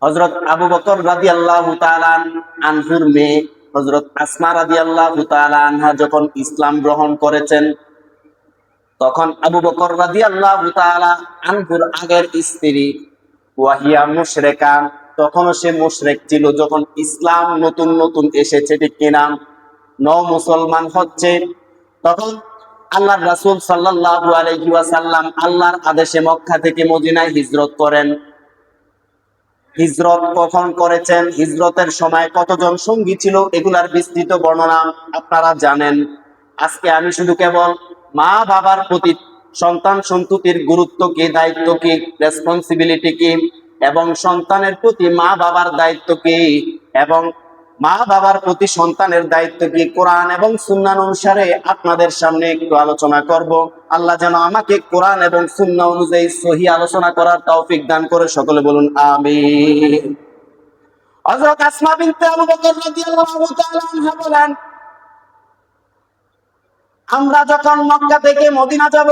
হযরত আবু বকর রাদিয়াল্লাহু তাআলা আনহুর মেয়ে হযরত আসমা রাদিয়াল্লাহু তাআলা আনহা যখন ইসলাম গ্রহণ করেছেন, তখন আবু বকর রাদিয়াল্লাহু তাআলা আনহুর আগের স্ত্রী ওয়াহিয়া মুশরিকা, তখনও সে মুশরিক ছিল। যখন ইসলাম নতুন নতুন এসেছে, ঠিক কিনা, মুসলমান হচ্ছে, তখন আল্লাহর রাসূল সাল্লাল্লাহু আলাইহি ওয়াসাল্লাম আল্লাহর আদেশে মক্কা থেকে মদিনায় হিজরত করেন। হিজরত কখন করেছেন, হিজরতের সময় কতজন সঙ্গী ছিল, এগুলার বিস্তৃত বর্ণনা আপনারা জানেন। আজকে আমি শুধু কেবল মা বাবার প্রতি সন্তান সন্ততির গুরুত্ব কি, দায়িত্ব কি, রেসপন্সিবিলিটি কি, এবং সন্তানের প্রতি মা বাবার দায়িত্ব কি, এবং মা বাবার প্রতি সন্তানের দায়িত্ব কি, কোরআন এবং সুন্নাহ অনুসারে আপনাদের সামনে একটু আলোচনা করব। আল্লাহ যেন আমাকে কোরআন এবং সুন্নাহ অনুযায়ী সহি আলোচনা করার তৌফিক দান করে, সকলে বলুন আমিন। হযরত আসমা বিনতে আবু বকর রাদিয়াল্লাহু তাআলা আনহা বলেন, আমরা যখন মক্কা থেকে মদিনা যাব,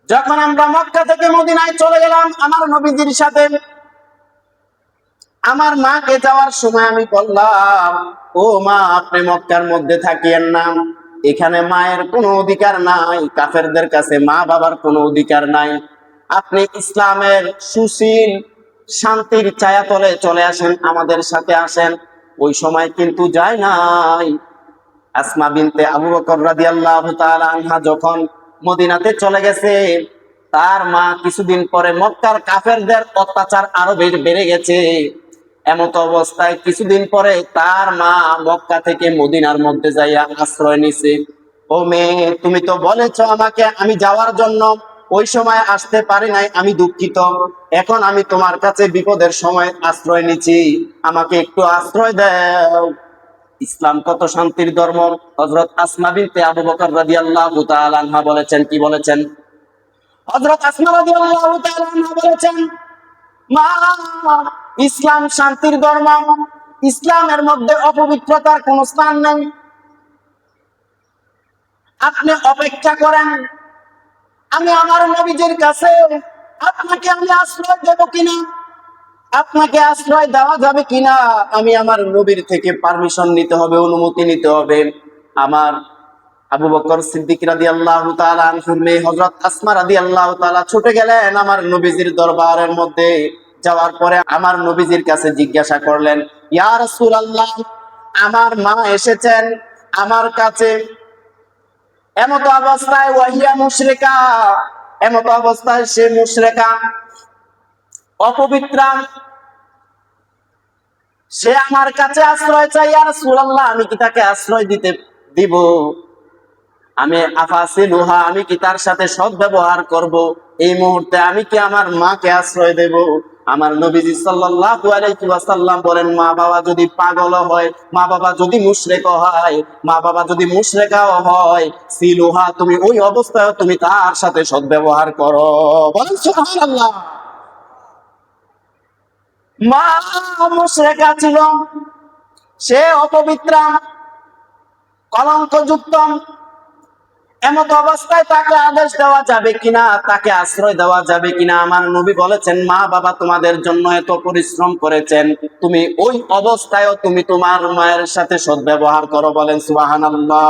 যখন আমরা মক্কা থেকে মদিনায় চলে গেলাম আমার নবীজির সাথে, আমার মাকে যাওয়ার সময় আমি বললাম, ও মা, আপনি মক্কার মধ্যে থাকিয়েন না, এখানে মায়ের কোনো অধিকার নাই, কাফেরদের কাছে মা বাবার কোনো অধিকার নাই, আপনি ইসলামের সুশীল শান্তির ছায়াতলে চলে আসেন, আমাদের সাথে আসেন। ওই সময় কিন্তু যায় নাই। আসমা বিনতে আবু বকর রাদিয়াল্লাহু তাআলা আনহা যখন মদিনাতে চলে গেছে, তার মা কিছুদিন পরে মক্কার কাফেরদের অত্যাচার আরো বেড়ে গেছে। এমত অবস্থায় কিছুদিন পরে তার মা মক্কা থেকে মদিনার মধ্যে যাইয়া আশ্রয় নিছে। ও মেয়ে, তুমি তো বলেছ আমাকে আমি যাওয়ার জন্য, ওই সময় আসতে পারি নাই, আমি দুঃখিত। এখন আমি তোমার কাছে বিপদের সময় আশ্রয় নিচ্ছি, আমাকে একটু আশ্রয় দাও। ইসলাম কত শান্তির ধর্ম। হযরত আসমা বিনতে আবু বকর রাদিয়াল্লাহু তাআলা আনহা বলেছেন, কি বলেছেন? হযরত আসমা রাদিয়াল্লাহু তাআলা আনহা বলেছেন, মা, ইসলাম শান্তির ধর্ম, ইসলামের মধ্যে অপবিত্রতার কোনো স্থান নেই। আপনি অপেক্ষা করেন, আমি আমার নবীজির কাছে আপনাকে আমি আশ্রয় দেব কিনা, আপনাকে আশ্রয় দেওয়া যাবে কিনা, আমি আমার নবীর থেকে পারমিশন নিতে হবে, অনুমতি নিতে হবে। আমার আবু বকর সিদ্দিক রাদিয়াল্লাহু তাআলা আনহুর মেয়ে হযরত আসমা রাদিয়াল্লাহু তাআলা ছুটে গেলেন আমার নবীজির দরবারের মধ্যে। যাওয়ার পরে আমার নবীজির কাছে জিজ্ঞাসা করলেন, ইয়া রাসূলুল্লাহ, আমার মা এসেছেন আমার কাছে, এমত অবস্থায় ওয়াহিয়া মুশরিকা, এমত অবস্থায় সে মুশরিকা, অপবিত্রা, সে আমার কাছে আশ্রয় চাই। ইয়া রাসূলুল্লাহ, আমি কি তাকে আশ্রয় দিব? আমি আফাসিলুহা, আমি কি তার সাথে সদ্ব্যবহার করব? এই মুহূর্তে আমি কি আমার মাকে আশ্রয় দেব? আমার নবীজি সাল্লাল্লাহু আলাইহি ওয়াসাল্লাম বলেন, মা বাবা যদি পাগল হয়, মা বাবা যদি মুশরিক হয়, মা বাবা যদি মুশরিকাও হয়, সিলুহা, তুমি ওই অবস্থায় তুমি তার সাথে সদ্ব্যবহার করো। বলেন সুবহানাল্লাহ। মা মুশরিকা ছিল, সে অপবিত্রা, কলঙ্কযুক্ত, এমত অবস্থায় তাকে আদেশ দেওয়া যাবে কিনা, তাকে আশ্রয় দেওয়া যাবে কিনা? আমার নবী বলেছেন, মা বাবা তোমাদের জন্য এত পরিশ্রম করেছেন, তুমি ওই অবস্থায়ও তুমি তোমার মায়ের সাথে সদ্ব্যবহার করো। বলেন সুবহানাল্লাহ।